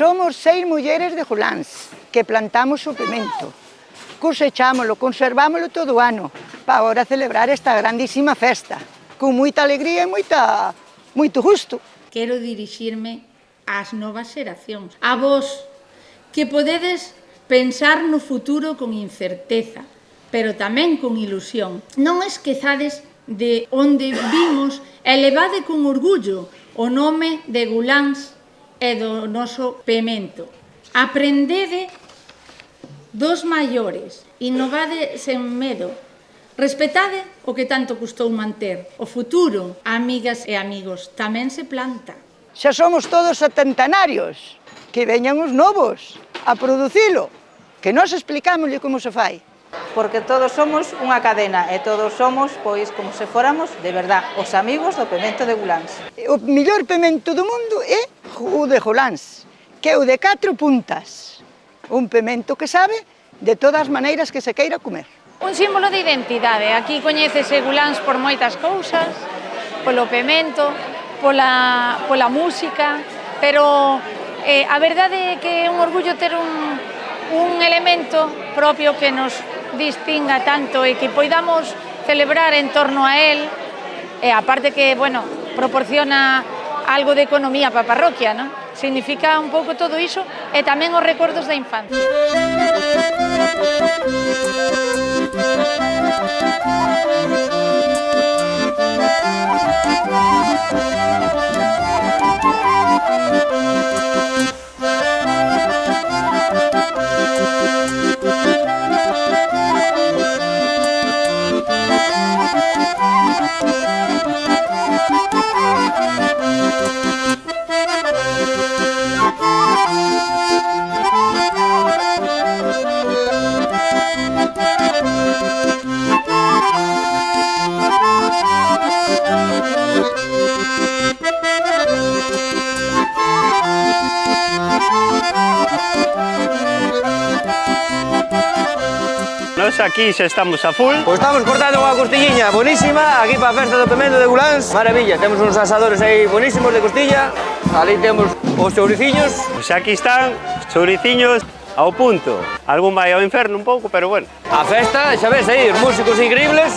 Somos 6 mulleres de Juláns que plantamos o pemento. Cosechámolo, conservámolo todo o ano para agora celebrar esta grandísima festa con moita alegría e moito gusto. Quero dirixirme ás novas xeracións, a vos que podedes pensar no futuro con incerteza, pero tamén con ilusión. Non esquezades de onde vimos e levade con orgullo o nome de Guláns e do noso pemento. Aprendede dos maiores, innovade sen medo, respetade o que tanto custou manter. O futuro, amigas e amigos, tamén se planta. Xa somos todos setentenarios, que veñan os novos a producilo, que nós explicámoslle como se fai. Porque todos somos unha cadena e todos somos, pois, como se fóramos, de verdad, os amigos do pemento de Guláns. O mellor pemento do mundo é o de Juláns, que é o de 4 puntas. Un pemento que sabe de todas as maneiras que se queira comer. Un símbolo de identidade. Aquí coñécese Guláns por moitas cousas, polo pemento, pola música, pero a verdade é que é un orgullo ter un elemento propio que nos distinga tanto e que poidamos celebrar en torno a él, e aparte que, bueno, proporciona algo de economía para a parroquia, non? Significa un pouco todo iso e tamén os recordos da infancia. Nós aquí xa estamos a full. Pois estamos cortando unha costilliña bonísima aquí para a festa do pemento de Guláns. Maravilla, temos uns asadores aí bonísimos de costilla. Ali temos os chouriciños. Pois aquí están os chouriciños ao punto. Algún vai ao inferno un pouco, pero bueno. A festa, xa ves aí, os músicos increíbles.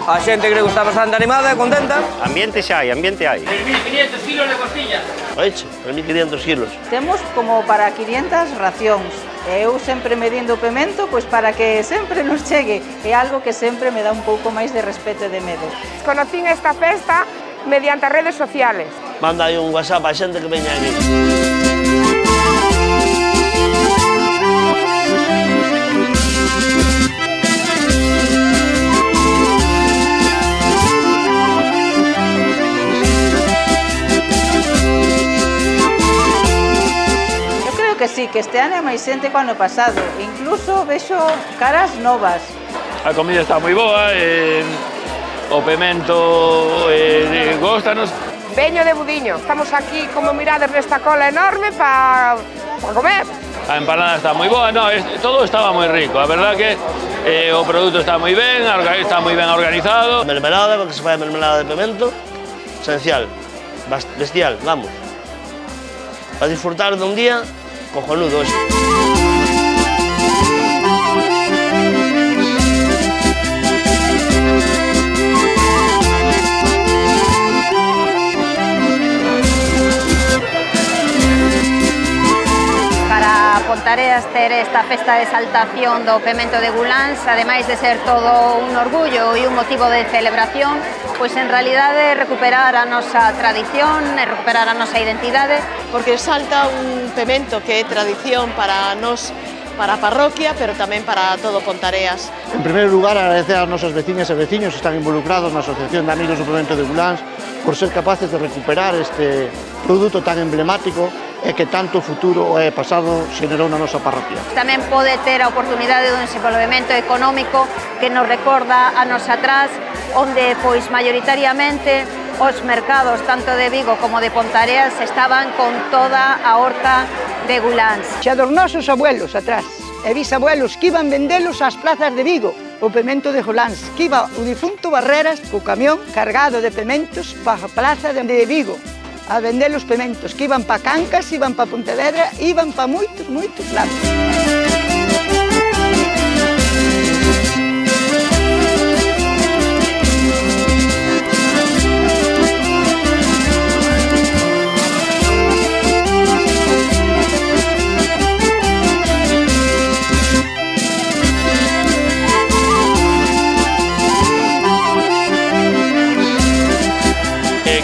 A xente creo que está bastante animada e contenta. Ambiente xa hai, ambiente hai. 3.500 kilos de costilla. Oiche, 3.500 kilos. Temos como para 500 racións. E eu sempre medindo o pemento, pois para que sempre nos chegue. É algo que sempre me dá un pouco máis de respeto e de medo. Conocín esta festa mediante as redes sociales. Manda aí un WhatsApp a xente que veña aquí. Que sí, que este ano é máis xente que o ano pasado. Incluso vexo caras novas. A comida está moi boa, o pemento góstanos. Veño de Budiño. Estamos aquí, como mirades, nesta cola enorme para comer. A empanada está moi boa, no, todo estaba moi rico. A verdad que o produto está moi ben, está moi ben organizado. Mermelada, porque se fai mermelada de pemento, esencial, bestial, vamos. Para disfrutar dun día cojonudo. Para Pontareas ter esta festa de exaltación do pemento de Guláns, ademais de ser todo un orgullo e un motivo de celebración, pois en realidade recuperar a nosa tradición e recuperar a nosa identidade. Porque exalta un pemento que é tradición para nós, para a parroquia, pero tamén para todo Pontareas. En primeiro lugar, agradecer ás nosas veciñas e veciños que están involucrados na Asociación de Amigos do Pemento de Guláns por ser capaces de recuperar este produto tan emblemático e que tanto futuro e pasado xenerou na nosa parroquia. Tamén pode ter a oportunidade dun desenvolvemento económico que nos recorda anos atrás, onde pois maioritariamente os mercados tanto de Vigo como de Pontareas estaban con toda a horta de Guláns. Xa dos nosos abuelos atrás e bisabuelos que iban vendelos ás plazas de Vigo, o pemento de Guláns, que iba o difunto Barreras co camión cargado de pementos para a plaza de Vigo a vender os pementos, que iban pa Cancas, iban pa Pontevedra, iban pa moitos lados.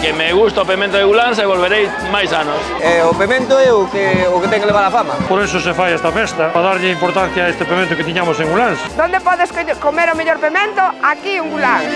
Que me gusta o pemento de Guláns e volverei máis anos. O pemento é o que ten que levar a fama. Por eso se fai esta festa, para darlle importancia a este pemento que tiñamos en Guláns. Donde podes comer o mellor pemento? Aquí en Guláns.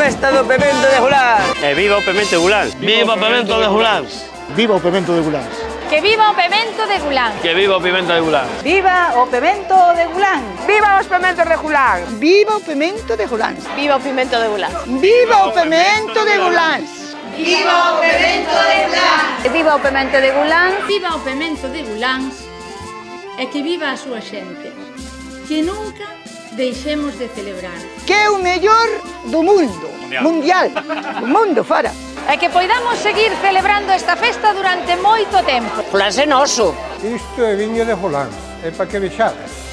Festa do pemento de Guláns. E viva o pemento de Guláns. Viva o pemento de Guláns. Viva o pemento de Guláns. Que viva o pemento de Guláns. Que viva o pimento de Guláns. Viva o pemento de Guláns. Viva os pementos de Guláns. Viva o pemento de Guláns. Viva o pimento de Guláns. Viva o pemento de Guláns. Viva o pemento de Guláns. Viva o pemento de Guláns. Viva o pemento de Guláns e que viva a súa xente. Que nunca deixemos de celebrar. Que é o mellor do mundo, mundial, do mundo fora. E que poidamos seguir celebrando esta festa durante moito tempo. Guláns é noso. Isto é viño de Guláns, é para que vexades.